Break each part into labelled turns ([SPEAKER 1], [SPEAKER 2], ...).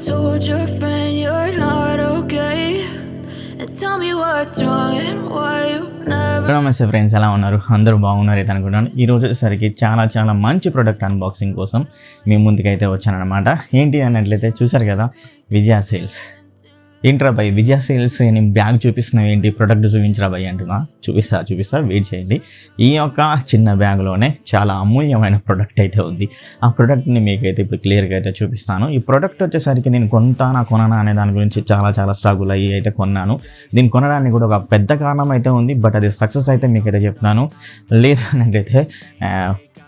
[SPEAKER 1] told your friend you're not okay, and tell me what's wrong and why you never.
[SPEAKER 2] నమస్తే friends, ఎలా ఉన్నారు? అందరూ బాగున్నారు అయితే అనుకుంటున్నాను. ఈరోజు వచ్చేసరికి చాలా మంచి ప్రోడక్ట్ అన్బాక్సింగ్ కోసం మీ ముందుకైతే వచ్చానమాట. ఏంటి అన్నట్లయితే చూసారు కదా, విజయ సేల్స్. ఏంట్రా భయ్ విజయ సేల్స్ నేను బ్యాగ్ చూపిస్తున్నావు ఏంటి, ప్రోడక్ట్ చూపించరా భయ్ అంటున్నా. చూపిస్తా వెయిట్ చేయండి. ఈ యొక్క చిన్న బ్యాగ్లోనే చాలా అమూల్యమైన ప్రోడక్ట్ అయితే ఉంది. ఆ ప్రోడక్ట్ని మీకైతే ఇప్పుడు క్లియర్గా అయితే చూపిస్తాను. ఈ ప్రోడక్ట్ వచ్చేసరికి నేను కొననా అనే దాని గురించి చాలా స్ట్రగుల్ అయ్యి అయితే కొన్నాను. దీన్ని కొనడానికి కూడా ఒక పెద్ద కారణం అయితే ఉంది, బట్ అది సక్సెస్ అయితే మీకైతే చెప్తాను. లేదు అన్నట్లయితే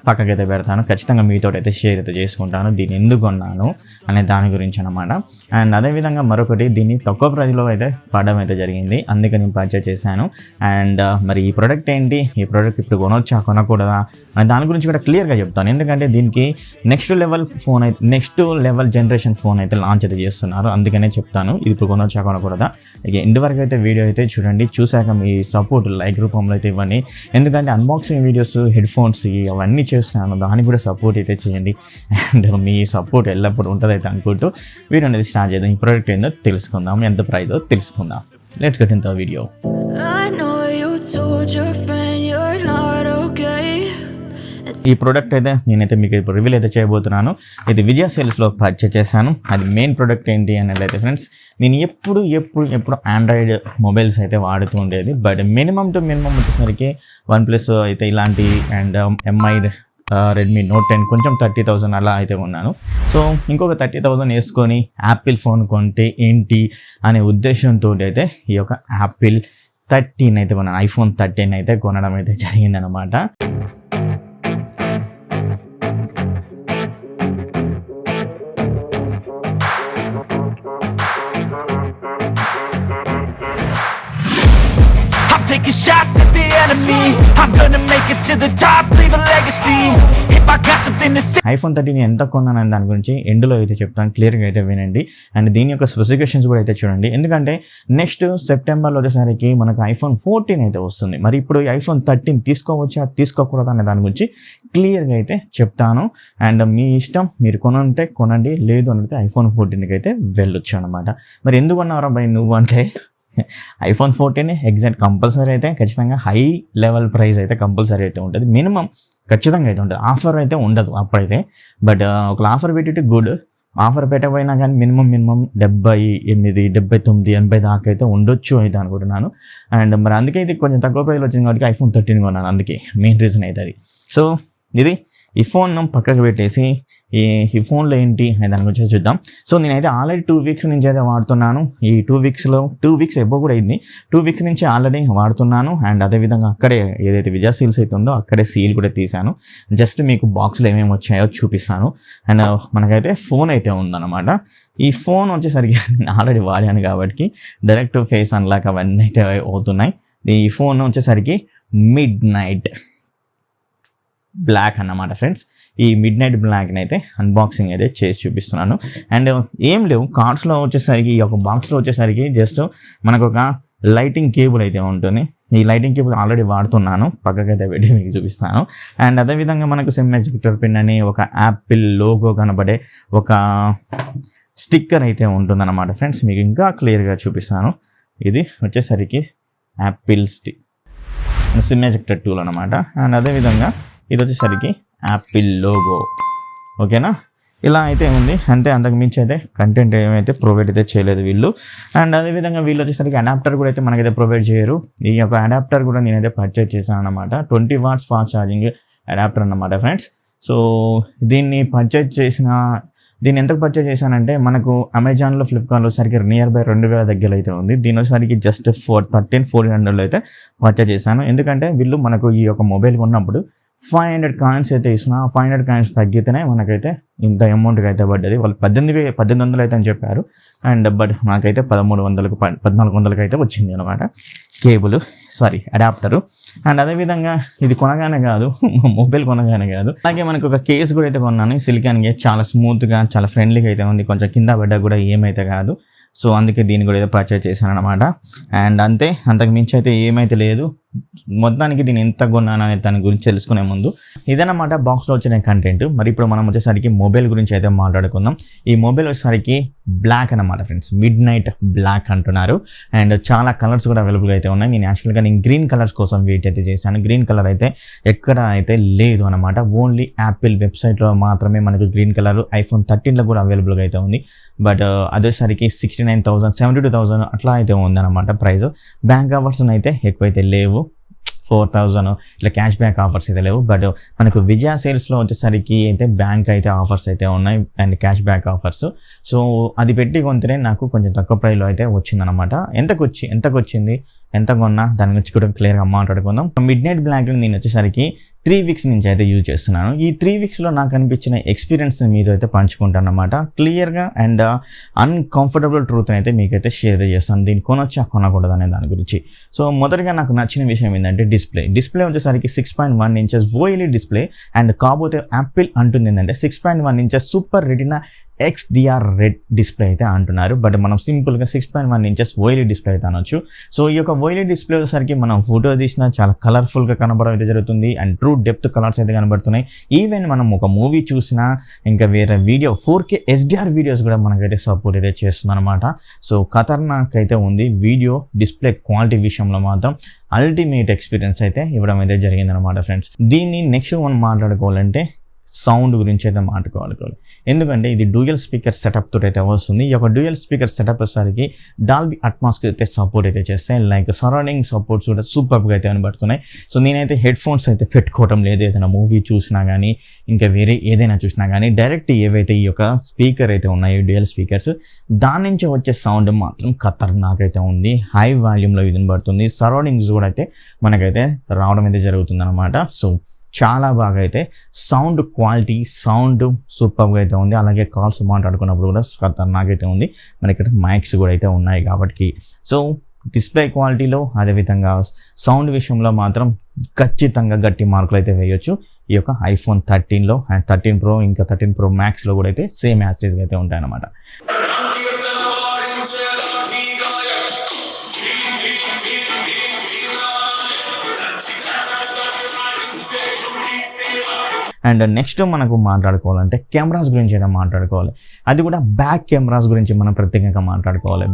[SPEAKER 2] పక్కకైతే పెడతాను. ఖచ్చితంగా మీతో అయితే షేర్ అయితే చేసుకుంటాను దీన్ని ఎందుకు కొన్నాను అనే దాని గురించి అనమాట. అండ్ అదేవిధంగా మరొకటి, దీన్ని తక్కువ ప్రైస్లో అయితే పడడం అయితే జరిగింది, అందుకే నేను పర్చేస్ చేశాను. అండ్ మరి ఈ ప్రోడక్ట్ ఏంటి, ఈ ప్రోడక్ట్ ఇప్పుడు కొనొచ్చా కొనకూడదా అనే దాని గురించి కూడా క్లియర్గా చెప్తాను. ఎందుకంటే దీనికి నెక్స్ట్ లెవెల్ జనరేషన్ ఫోన్ అయితే లాంచ్ అయితే చేస్తున్నారు, అందుకనే చెప్తాను ఇది ఇప్పుడు కొనొచ్చా కొనకూడదా. ఇక ఎండ్ వరకు అయితే వీడియో అయితే చూడండి. చూశాక మీ సపోర్ట్ లైక్ రూపంలో అయితే ఇవ్వండి. ఎందుకంటే అన్బాక్సింగ్ వీడియోస్, హెడ్ ఫోన్స్ అవన్నీ చేస్తున్నాను, దానికి కూడా సపోర్ట్ అయితే చేయండి. అండ్ మీ సపోర్ట్ ఎల్లప్పుడూ ఉంటుంది అయితే అనుకుంటూ వీడియో అనేది స్టార్ట్ చేద్దాం. ఈ ప్రోడక్ట్ ఏందో తెలుసుకుందాం, ఎంత ప్రైజో తెలుసుకుందాం. Let's get in the video. ఈ ప్రోడక్ట్ అయితే నేనైతే మీకు ఇప్పుడు రివీల్ అయితే చేయబోతున్నాను. ఇది విజయ సేల్స్లో పర్చేస్ చేశాను. అది మెయిన్ ప్రోడక్ట్ ఏంటి అన్నట్లయితే ఫ్రెండ్స్, నేను ఎప్పుడు ఆండ్రాయిడ్ మొబైల్స్ అయితే వాడుతూ ఉండేది. బట్ మినిమం వచ్చేసరికి OnePlus అయితే ఇలాంటి అండ్ MI రెడ్మీ Note 10 కొంచెం 30,000 అలా అయితే ఉన్నాను. సో ఇంకొక 30,000 వేసుకొని యాపిల్ ఫోన్ కొంటే ఏంటి అనే ఉద్దేశంతో అయితే ఈ యొక్క యాపిల్ 13 అయితే కొన్నాను. iPhone 13 అయితే కొనడం అయితే జరిగిందనమాట.
[SPEAKER 3] Taking shots at the enemy, I'm gonna make it to the top, leave a legacy. If I got something to say.
[SPEAKER 2] iPhone 13 ఎంత కొన్నానని దాని గురించి ఎండ్లో అయితే చెప్తాను, క్లియర్గా అయితే వినండి. అండ్ దీని యొక్క స్పెసిఫికేషన్స్ కూడా అయితే చూడండి. ఎందుకంటే నెక్స్ట్ సెప్టెంబర్లో వచ్చేసరికి మనకు iPhone 14 అయితే వస్తుంది. మరి ఇప్పుడు iPhone 13 తీసుకోవచ్చా తీసుకోకూడదు అనే దాని గురించి క్లియర్గా అయితే చెప్తాను. అండ్ మీ ఇష్టం, మీరు కొనంటే కొనండి, లేదు అంటే iPhone 14కి అయితే వెళ్ళొచ్చు అనమాట. మరి ఎందుకు కొన్నారా భయ్ నువ్వు అంటే, iPhone 14 ఎగ్జాక్ట్ కంపల్సరీ అయితే ఖచ్చితంగా హై లెవెల్ ప్రైస్ అయితే కంపల్సరీ అయితే ఉంటుంది. మినిమం ఖచ్చితంగా అయితే ఉంటుంది, ఆఫర్ అయితే ఉండదు అప్పుడైతే. బట్ ఒక ఆఫర్ పెట్టి గుడ్, ఆఫర్ పెట్టకపోయినా కానీ మినిమం 78, 79, 80 దాకా అయితే ఉండొచ్చు అయితే అనుకుంటున్నాను. అండ్ మరి అందుకే ఇది కొంచెం తక్కువ ప్రైస్లో వచ్చింది కాబట్టి iPhone 13 కొన్నాను, అందుకే మెయిన్ రీజన్ అయితే అది. సో ఇది ఈ ఫోన్ పక్కకు పెట్టేసి ఈ ఫోన్లో ఏంటి అనే దాని గురించి చూద్దాం. సో నేనైతే ఆల్రెడీ 2 వీక్స్ నుంచి అయితే వాడుతున్నాను. ఈ 2 వీక్స్ ఎబ్బో కూడా అయింది. 2 వీక్స్ నుంచి ఆల్రెడీ వాడుతున్నాను. అండ్ అదేవిధంగా అక్కడే ఏదైతే విజయ సీల్స్ అయితే ఉందో అక్కడే సీల్ కూడా తీశాను. జస్ట్ మీకు బాక్స్లో ఏమేమి వచ్చాయో చూపిస్తాను. అండ్ మనకైతే ఫోన్ అయితే ఉందన్నమాట. ఈ ఫోన్ వచ్చేసరికి నేను ఆల్రెడీ వాడాను కాబట్టి డైరెక్ట్ ఫేస్ అన్లాక్ అవన్నీ అయితే అవుతున్నాయి. ఈ ఫోన్ వచ్చేసరికి మిడ్ నైట్ బ్లాక్ అన్నమాట ఫ్రెండ్స్. ఈ మిడ్ నైట్ బ్లాక్ని అయితే అన్బాక్సింగ్ అయితే చేసి చూపిస్తున్నాను. అండ్ ఏం లేవు కార్డ్స్లో వచ్చేసరికి, ఈ యొక్క బాక్స్లో వచ్చేసరికి జస్ట్ మనకు ఒక లైటింగ్ కేబుల్ అయితే ఉంటుంది. ఈ లైటింగ్ కేబుల్ ఆల్రెడీ వాడుతున్నాను, పక్కకైతే పెట్టి మీకు చూపిస్తాను. అండ్ అదేవిధంగా మనకు సిమ్ ఎజెక్టర్ పిన్ అని ఒక యాపిల్ లోగో కనబడే ఒక స్టిక్కర్ అయితే ఉంటుందన్నమాట ఫ్రెండ్స్. మీకు ఇంకా క్లియర్గా చూపిస్తాను. ఇది వచ్చేసరికి యాపిల్ సిమ్ ఎజెక్టర్ టూల్ అనమాట. అండ్ అదేవిధంగా ఇది వచ్చేసరికి యాపిల్ లోగో, ఓకేనా. ఇలా అయితే ఉంది అంతే, అంతకు మించి అయితే కంటెంట్ ఏమైతే ప్రొవైడ్ అయితే చేయలేదు వీళ్ళు. అండ్ అదేవిధంగా వీళ్ళు వచ్చేసరికి అడాప్టర్ కూడా అయితే మనకైతే ప్రొవైడ్ చేయరు. ఈ యొక్క అడాప్టర్ కూడా నేనైతే పర్చేజ్ చేశాను అనమాట. 20 watts ఫాస్ట్ ఛార్జింగ్ అడాప్టర్ అన్నమాట ఫ్రెండ్స్. సో దీన్ని ఎంతకు పర్చేజ్ చేశానంటే, మనకు అమెజాన్లో, ఫ్లిప్కార్ట్లో సరికి నియర్ బై 2000 దగ్గర అయితే ఉంది. దీని వచ్చేసరికి జస్ట్ 400 అయితే పర్చేజ్ చేశాను. ఎందుకంటే వీళ్ళు మనకు ఈ యొక్క మొబైల్ కొన్నప్పుడు 500 కాయిన్స్ అయితే ఇస్తున్నా. 500 కాయిన్స్ తగ్గితేనే మనకైతే ఇంత అమౌంట్కి అయితే పడ్డది. వాళ్ళు 1800 అయితే అని చెప్పారు. అండ్ బట్ నాకైతే 1400 అయితే వచ్చింది అనమాట కేబుల్, అడాప్టరు. అండ్ అదేవిధంగా ఇది కొనగానే కాదు, మొబైల్ కొనగానే కాదు, అలాగే మనకు ఒక కేసు కూడా అయితే కొన్నాను. సిలికాన్ కేస్, చాలా స్మూత్గా, చాలా ఫ్రెండ్లీగా అయితే ఉంది. కొంచెం కింద పడ్డా కూడా ఏమైతే కాదు. సో అందుకే దీన్ని కూడా ఏదో పర్చేజ్ చేశాను అనమాట. అండ్ అంతే, అంతకు మించి అయితే ఏమైతే లేదు. మొత్తానికి దీన్ని ఎంత కొన్నాను అనే దాని గురించి తెలుసుకునే ముందు ఇదన్నమాట బాక్స్లో వచ్చిన కంటెంట్. మరి ఇప్పుడు మనం వచ్చేసరికి మొబైల్ గురించి అయితే మాట్లాడుకుందాం. ఈ మొబైల్ వచ్చేసరికి బ్లాక్ అనమాట ఫ్రెండ్స్, మిడ్ నైట్ బ్లాక్ అంటున్నారు. అండ్ చాలా కలర్స్ కూడా అవైలబుల్గా అయితే ఉన్నాయి. నేను గ్రీన్ కలర్స్ కోసం వెయిట్ అయితే చేశాను. గ్రీన్ కలర్ అయితే ఎక్కడ అయితే లేదు అనమాట. ఓన్లీ యాపిల్ వెబ్సైట్లో మాత్రమే మనకు గ్రీన్ కలర్ iPhone 13లో కూడా అవైలబుల్గా అయితే ఉంది. బట్ అదేసరికి 69,000 72,000 అట్లా అయితే ఉందన్నమాట ప్రైస్. బ్యాంక్ ఆఫర్స్ అయితే ఎక్కువైతే లేవు, 4,000 ఇట్లా క్యాష్ బ్యాక్ ఆఫర్స్ అయితే లేవు. బట్ మనకు విజయ సేల్స్లో వచ్చేసరికి అయితే బ్యాంక్ అయితే ఆఫర్స్ అయితే ఉన్నాయి and cash back offers. So అది పెట్టి కొంటేనే నాకు కొంచెం తక్కువ ప్రైస్లో అయితే వచ్చిందనమాట. ఎంతకు వచ్చింది, ఎంత కొన్నా దాని గురించి కూడా క్లియర్గా మాట్లాడుకుందాం. మిడ్ నైట్ బ్లాక్ నేను వచ్చేసరికి 3 weeks నుంచి అయితే యూజ్ చేస్తున్నాను. ఈ 3 weeksలో నాకు అనిపించిన ఎక్స్పీరియన్స్ మీతో అయితే పంచుకుంటాను అనమాట. క్లియర్గా అండ్ అన్కంఫర్టబుల్ ట్రూత్ని అయితే మీకైతే షేర్ చేస్తాను. దీన్ని కొనొచ్చా కొనకూడదు అనే దాని గురించి. సో మొదటిగా నాకు నచ్చిన విషయం ఏంటంటే డిస్ప్లే వచ్చేసరికి 6.1 inches OLED డిస్ప్లే. అండ్ కాకపోతే యాపిల్ అంటుంది ఏంటంటే 6.1 inches super retina XDR red display అయితే అంటున్నారు. బట్ మనం సింపుల్గా 6.1 inches OLED డిస్ప్లే అయితే అనొచ్చు. సో ఈ యొక్క OLED డిస్ప్లే వచ్చేసరికి మనం ఫోటో తీసినా చాలా కలర్ఫుల్గా కనబడడం అయితే జరుగుతుంది. అండ్ ట్రూ డెప్త్ కలర్స్ అయితే కనబడుతున్నాయి. ఈవెన్ మనం ఒక మూవీ చూసినా ఇంకా వేరే వీడియో 4K HDR వీడియోస్ కూడా మనకైతే సపోర్ట్ అయితే చేస్తుంది అనమాట. సో ఖతర్నాక్ అయితే ఉంది. వీడియో డిస్ప్లే క్వాలిటీ విషయంలో మాత్రం అల్టిమేట్ ఎక్స్పీరియన్స్ అయితే ఇవ్వడం అయితే జరిగిందనమాట ఫ్రెండ్స్. దీన్ని నెక్స్ట్ మనం మాట్లాడుకోవాలంటే సౌండ్ గురించి అయితే మాట్లాడుకోవాలి. ఎందుకంటే ఇది డ్యూయల్ స్పీకర్ సెటప్ తోటి అయితే వస్తుంది. ఈ యొక్క డ్యూయల్ స్పీకర్ సెటప్ వచ్చేసరికి డాల్బీ అట్మాస్కి అయితే సపోర్ట్ అయితే చేస్తాయి. లైక్ సరౌండింగ్ సపోర్ట్స్ కూడా సూపర్గా అయితే కనబడుతున్నాయి. సో నేనైతే హెడ్ ఫోన్స్ అయితే పెట్టుకోవడం లేదు. ఏదైనా మూవీ చూసినా కానీ ఇంకా వేరే ఏదైనా చూసినా కానీ డైరెక్ట్ ఏవైతే ఈ యొక్క స్పీకర్ అయితే ఉన్నాయో డ్యూయల్ స్పీకర్స్ దాని నుంచి వచ్చే సౌండ్ మాత్రం ఖతర్నాక్ అయితే ఉంది. హై వాల్యూమ్లో వినబడుతుంది. సరౌండింగ్స్ కూడా అయితే మనకైతే రావడం అయితే జరుగుతుంది అనమాట. సో చాలా బాగా అయితే సౌండ్ క్వాలిటీ సూపర్గా అయితే ఉంది. అలాగే కాల్స్ మాట్లాడుకున్నప్పుడు కూడా ఖతర్నాకైతే ఉంది. మనకి ఇక్కడ మైక్స్ కూడా అయితే ఉన్నాయి కాబట్టి. సో డిస్ప్లే క్వాలిటీలో అదేవిధంగా సౌండ్ విషయంలో మాత్రం ఖచ్చితంగా గట్టి మార్కులు అయితే వేయొచ్చు. ఈ యొక్క iPhone 13లో అండ్ 13 Pro ఇంకా 13 Pro Maxలో కూడా అయితే సేమ్ యాస్టేజ్గా అయితే ఉంటాయన్నమాట. అండ్ నెక్స్ట్ మనకు మాట్లాడుకోవాలంటే కెమెరాస్ గురించి అయితే మాట్లాడుకోవాలి. అది కూడా బ్యాక్ కెమెరాస్ గురించి మనం ప్రత్యేకంగా మాట్లాడుకోవాలి.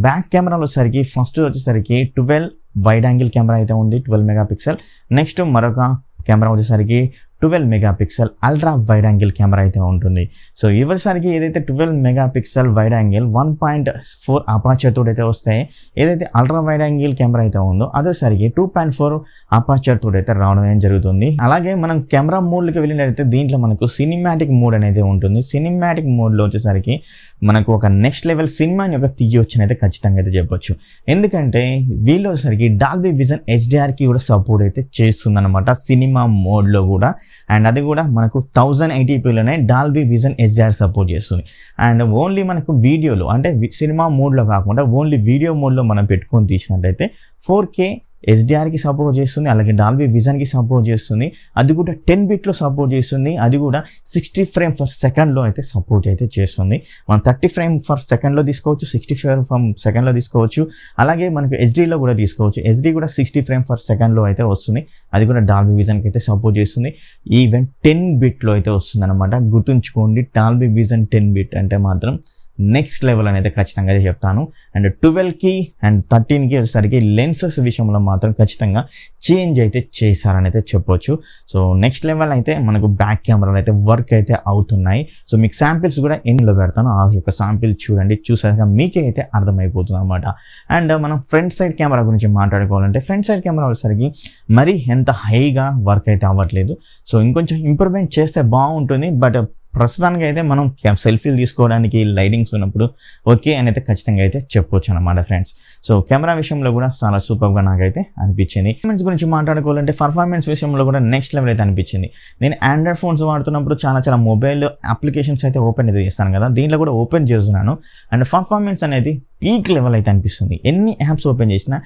[SPEAKER 2] బ్యాక్ కెమెరాలో వచ్చేసరికి ఫస్ట్ వచ్చేసరికి 12 వైడ్ యాంగిల్ కెమెరా అయితే ఉంది, 12 మెగాపిక్సెల్. నెక్స్ట్ మరొక కెమెరా వచ్చేసరికి 12 megapixel ultra wide angle camera అయితే ఉంటుంది. సో ఇవరిసరికి ఏదైతే 12 మెగాపిక్సెల్ వైడ్ యాంగిల్ 1.4 అపాచర్ తోటి అయితే వస్తాయి. ఏదైతే అల్ట్రా వైడ్ యాంగిల్ కెమెరా అయితే ఉందో అదేసరికి 2.4 అపాచర్ తోటి అయితే రావడం ఏం జరుగుతుంది. అలాగే మనం కెమెరా మోడ్లోకి వెళ్ళినట్లయితే దీంట్లో మనకు సినిమాటిక్ మోడ్ అనేది ఉంటుంది. సినిమాటిక్ మోడ్లో వచ్చేసరికి మనకు ఒక నెక్స్ట్ లెవెల్ సినిమాని ఒక తీయొచ్చని అయితే ఖచ్చితంగా అయితే చెప్పొచ్చు. ఎందుకంటే వీళ్ళు వచ్చేసరికి డాల్బీ విజన్ HDRకి కూడా సపోర్ట్ అయితే చేస్తుంది అనమాట సినిమా మోడ్లో కూడా. అండ్ అది కూడా మనకు 1080pలోనే డాల్బీ విజన్ HDR సపోర్ట్ చేస్తుంది. అండ్ ఓన్లీ మనకు వీడియోలో అంటే సినిమా మోడ్లో కాకుండా ఓన్లీ వీడియో మోడ్లో మనం పెట్టుకొని తీసినట్టయితే 4K HDRకి సపోర్ట్ చేస్తుంది. అలాగే డాల్బీ విజన్కి సపోర్ట్ చేస్తుంది. అది కూడా 10 బిట్లో సపోర్ట్ చేస్తుంది. అది కూడా 60 frames/second అయితే సపోర్ట్ అయితే చేస్తుంది. మనం 30 frames/second తీసుకోవచ్చు, 60 frames/second తీసుకోవచ్చు. అలాగే మనకు HDలో కూడా తీసుకోవచ్చు. HD కూడా 60 frames/second అయితే వస్తుంది. అది కూడా డాల్బీ విజన్కి అయితే సపోర్ట్ చేస్తుంది. ఈవెన్ 10 బిట్లో అయితే వస్తుంది అనమాట. గుర్తుంచుకోండి, డాల్బీ విజన్ 10 బిట్ అంటే మాత్రం నెక్స్ట్ లెవెల్ అనేది ఖచ్చితంగా అయితే చెప్తాను. అండ్ 12కి అండ్ 13కి వచ్చేసరికి లెన్సెస్ విషయంలో మాత్రం ఖచ్చితంగా చేంజ్ అయితే చేశారని అయితే చెప్పొచ్చు. సో నెక్స్ట్ లెవెల్ అయితే మనకు బ్యాక్ కెమెరాలు అయితే వర్క్ అయితే అవుతున్నాయి. సో మీకు శాంపిల్స్ కూడా ఎండ్లో పెడతాను. ఆ యొక్క శాంపిల్ చూడండి, చూసాక మీకే అయితే అర్థమైపోతుంది అనమాట. అండ్ మనం ఫ్రంట్ సైడ్ కెమెరా గురించి మాట్లాడుకోవాలంటే ఫ్రంట్ సైడ్ కెమెరా వచ్చేసరికి మరీ ఎంత హైగా వర్క్ అయితే అవ్వట్లేదు. సో ఇంకొంచెం ఇంప్రూవ్మెంట్ చేస్తే బాగుంటుంది. బట్ ప్రస్తుతానికి అయితే మనం సెల్ఫీలు తీసుకోవడానికి లైటింగ్స్ ఉన్నప్పుడు ఓకే అని అయితే ఖచ్చితంగా అయితే చెప్పొచ్చు అనమాట ఫ్రెండ్స్. సో కెమెరా విషయంలో కూడా చాలా సూపర్గా నాకైతే అనిపించింది. పర్ఫార్మెన్స్ గురించి మాట్లాడుకోవాలంటే పర్ఫార్మెన్స్ విషయంలో కూడా నెక్స్ట్ లెవెల్ అయితే అనిపించింది. నేను ఆండ్రాయిడ్ ఫోన్స్ వాడుతున్నప్పుడు చాలా మొబైల్ అప్లికేషన్స్ అయితే ఓపెన్ అయితే చేస్తాను కదా, దీంట్లో కూడా ఓపెన్ చేస్తున్నాను. అండ్ పర్ఫార్మెన్స్ అనేది పీక్ లెవెల్ అయితే అనిపిస్తుంది. ఎన్ని యాప్స్ ఓపెన్ చేసినా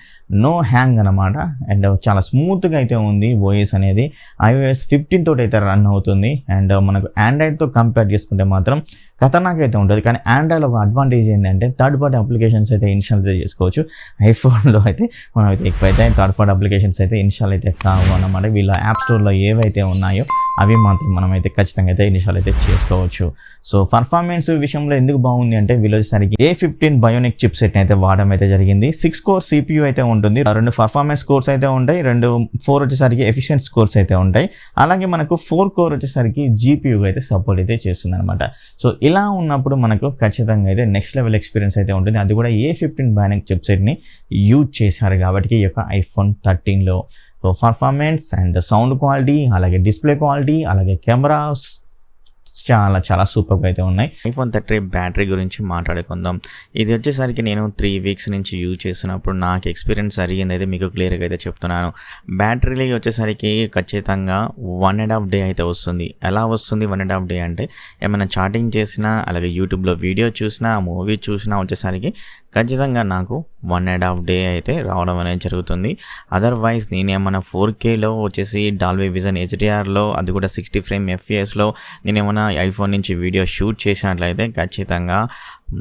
[SPEAKER 2] నో హ్యాంగ్ అనమాట. అండ్ చాలా స్మూత్గా అయితే ఉంది. ఓఎస్ అనేది iOS 15 తోటి అయితే రన్ అవుతుంది. అండ్ మనకు ఆండ్రాయిడ్తో కంపేర్ చేసుకుంటే మాత్రం ఖతర్నాక్ అయితే ఉంటుంది. కానీ ఆండ్రాయిడ్లో ఒక అడ్వాంటేజ్ ఏంటంటే థర్డ్ పార్టీ అప్లికేషన్స్ అయితే ఇన్స్టాల్ అయితే చేసుకోవచ్చు. ఐఫోన్లో అయితే మనం అయితే ఎక్కువైతే థర్డ్ పార్టీ అప్లికేషన్స్ అయితే ఇన్స్టాల్ అయితే కావు అన్నమాట. వీళ్ళ యాప్ స్టోర్లో ఏవైతే ఉన్నాయో అవి మాత్రం మనం అయితే ఖచ్చితంగా అయితే ఇన్స్టాల్ అయితే చేసుకోవచ్చు. సో పర్ఫార్మెన్స్ విషయంలో ఎందుకు బాగుంది అంటే వీళ్ళు వచ్చేసరికి A15 బయోనిక్ చిప్ సెట్ అయితే వాడడం అయితే జరిగింది. 6 కోర్ CPU అయితే ఉంటుంది, 2 పర్ఫార్మెన్స్ కోర్స్ అయితే ఉంటాయి, 4 వచ్చేసరికి ఎఫిషియన్స్ కోర్స్ అయితే ఉంటాయి. అలాగే మనకు 4 కోర్ వచ్చేసరికి GPU అయితే సపోర్ట్ అయితే చేస్తుంది అనమాట. సో ఇలా ఉన్నప్పుడు మనకు ఖచ్చితంగా అయితే నెక్స్ట్ లెవెల్ ఎక్స్పీరియన్స్ అయితే ఉంటుంది. అది కూడా A15 బయోనిక్ చిప్ సెట్ని యూజ్ చేశారు కాబట్టి ఈ యొక్క iPhone 13లో పర్ఫార్మెన్స్ అండ్ సౌండ్ క్వాలిటీ, అలాగే డిస్ప్లే క్వాలిటీ, అలాగే కెమెరాస్ చాలా సూపర్గా అయితే ఉన్నాయి. iPhone 13 బ్యాటరీ గురించి మాట్లాడుకుందాం. ఇది వచ్చేసరికి నేను 3 వీక్స్ నుంచి యూజ్ చేస్తున్నప్పుడు నాకు ఎక్స్పీరియన్స్ జరిగింది అయితే మీకు క్లియర్గా అయితే చెప్తున్నాను. బ్యాటరీ వచ్చేసరికి ఖచ్చితంగా 1.5 డే అయితే వస్తుంది. ఎలా వస్తుంది 1.5 డే అంటే ఏమైనా చాటింగ్ చేసినా, అలాగే యూట్యూబ్లో వీడియో చూసినా, మూవీ చూసినా వచ్చేసరికి ఖచ్చితంగా నాకు 1.5 డే అయితే రావడం అనేది జరుగుతుంది. అదర్వైజ్ నేను ఏమైనా 4Kలో వచ్చేసి డాల్బీ విజన్ HDRలో, అది కూడా 60 ఫ్రేమ్ FPSలో నేను ఏమైనా ఐఫోన్ నుంచి వీడియో షూట్ చేసినట్లయితే ఖచ్చితంగా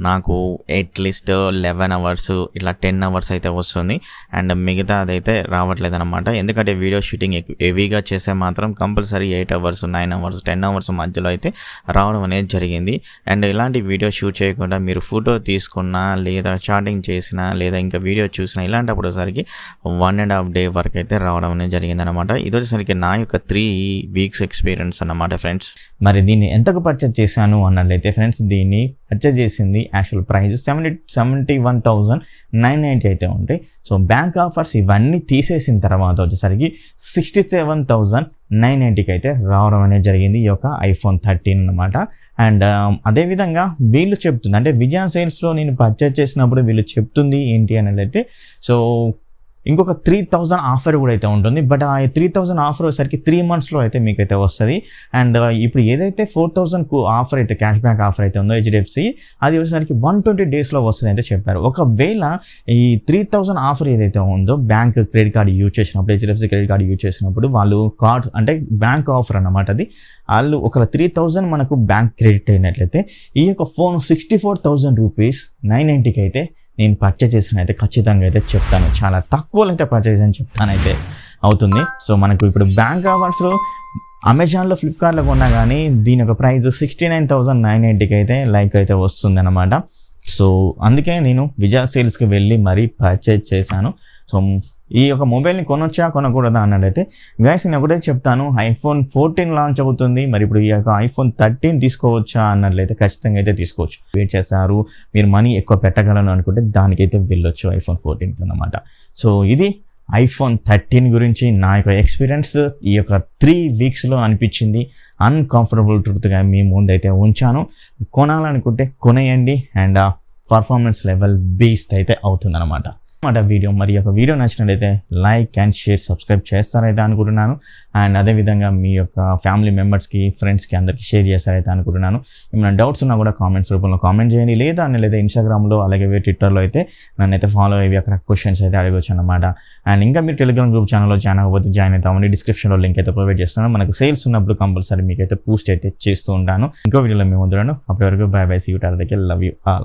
[SPEAKER 2] నాకు అట్లీస్ట్ 11 అవర్స్ ఇలా 10 అవర్స్ అయితే వస్తుంది. అండ్ మిగతా అదైతే రావట్లేదు అనమాట. ఎందుకంటే వీడియో షూటింగ్ హెవీగా చేసే మాత్రం కంపల్సరీ 8 అవర్స్ 9 అవర్స్ 10 అవర్స్ మధ్యలో అయితే రావడం అనేది జరిగింది. అండ్ ఇలాంటి వీడియో షూట్ చేయకుండా మీరు ఫోటో తీసుకున్నా, లేదా చాటింగ్ చేసినా, లేదా ఇంకా వీడియో చూసినా ఇలాంటప్పుడు సరికి 1.5 డే వరకు అయితే రావడం అనేది జరిగింది అనమాట. ఇది వచ్చేసరికి నా యొక్క 3 వీక్స్ ఎక్స్పీరియన్స్ అన్నమాట ఫ్రెండ్స్. మరి దీన్ని ఎంతకు పర్చేజ్ చేశాను అన్నట్లయితే ఫ్రెండ్స్, దీన్ని పర్చేజ్ చేసింది యాక్చువల్ ప్రైస్ 71,990 అయితే ఉంటాయి. సో బ్యాంక్ ఆఫర్స్ ఇవన్నీ తీసేసిన తర్వాత వచ్చేసరికి 67,990కి అయితే రావడం అనేది జరిగింది ఈ యొక్క iPhone 13 అనమాట. అండ్ అదేవిధంగా వీళ్ళు చెప్తుంది అంటే విజయ సేల్స్లో నేను పర్చేజ్ చేసినప్పుడు వీళ్ళు చెప్తుంది ఏంటి అనేది అయితే, సో ఇంకొక 3,000 ఆఫర్ కూడా అయితే ఉంటుంది. బట్ ఆ 3,000 ఆఫర్ వచ్చేసరికి 3 monthsలో అయితే మీకైతే వస్తుంది. అండ్ ఇప్పుడు ఏదైతే 4,000 ఆఫర్ అయితే క్యాష్ బ్యాక్ ఆఫర్ అయితే ఉందో HDFC, అది వచ్చేసరికి 120 daysలో వస్తుంది అయితే చెప్పారు. ఒకవేళ ఈ 3,000 ఆఫర్ ఏదైతే ఉందో బ్యాంక్ క్రెడిట్ కార్డు యూజ్ చేసినప్పుడు, HDFC క్రెడిట్ కార్డు యూజ్ చేసినప్పుడు వాళ్ళు కార్డ్ అంటే బ్యాంక్ ఆఫర్ అన్నమాట అది. వాళ్ళు ఒక 3,000 మనకు బ్యాంక్ క్రెడిట్ అయినట్లయితే ఈ యొక్క ఫోన్ 64,000 రూపీస్ 990కి అయితే నేను పర్చేజ్ చేసిన అయితే ఖచ్చితంగా అయితే చెప్తాను. చాలా తక్కువలో అయితే పర్చేజ్ అని చెప్తానైతే అవుతుంది. సో మనకు ఇప్పుడు బ్యాంక్ ఆఫర్స్లో అమెజాన్లో, ఫ్లిప్కార్ట్లో కొన్నా కానీ దీని యొక్క ప్రైస్ 69,990కి అయితే అయితే వస్తుంది అనమాట. సో అందుకే నేను విజయ సేల్స్కి వెళ్ళి మరీ పర్చేజ్ చేశాను. సో ఈ యొక్క మొబైల్ని కొనొచ్చా కొనకూడదా అన్నట్లయితే గైస్ నేను ఒకటే చెప్తాను, iPhone 14 లాంచ్ అవుతుంది. మరి ఇప్పుడు ఈ యొక్క iPhone 13 తీసుకోవచ్చా అన్నట్లయితే ఖచ్చితంగా అయితే తీసుకోవచ్చు. వెయిట్ చేస్తారు, మీరు మనీ ఎక్కువ పెట్టగలను అనుకుంటే దానికైతే వెళ్ళొచ్చు iPhone 14 అన్నమాట. సో ఇది iPhone 13 గురించి నా యొక్క ఎక్స్పీరియన్స్ ఈ యొక్క 3 వీక్స్లో అనిపించింది. అన్కంఫర్టబుల్ ట్రూత్గా మీ ముందైతే ఉంచాను. కొనాలనుకుంటే కొనేయండి. అండ్ పర్ఫార్మెన్స్ లెవెల్ బేస్డ్ అయితే అవుతుందన్నమాట వీడియో. మరి యొక్క వీడియో నచ్చినట్లయితే లైక్ అండ్ షేర్, సబ్స్క్రైబ్ చేస్తారైతే అనుకుంటున్నాను. అండ్ అదేవిధంగా మీ యొక్క ఫ్యామిలీ మెంబర్స్కి, ఫ్రెండ్స్కి అందరికీ షేర్ చేస్తారైతే అనుకుంటున్నాను. ఏమైనా డౌట్స్ ఉన్నా కూడా కామెంట్స్ రూపంలో కామెంట్ చేయండి, లేదా ఇన్స్టాగ్రామ్లో అలాగే ట్విట్టర్లో అయితే నన్ను అయితే ఫాలో అయ్యి అక్కడ క్వశ్చన్స్ అయితే అడగవచ్చు అనమాట. అండ్ ఇంకా మీరు టెలిగ్రామ్ గ్రూప్ ఛానల్లో జాయిన్ అవ్వకపోతే జాయిన్ అవుతామని డిస్క్రిప్షన్లో లింక్ అయితే ప్రొవైడ్ చేస్తున్నాను. మనకు సేల్స్ ఉన్నప్పుడు కంపల్సరీ మీకు అయితే పోస్ట్ అయితే చేస్తూ ఉంటాను. ఇంకో వీడియోలో మేము వద్దురాను. అప్పటి వరకు bye bye, see you, love you all.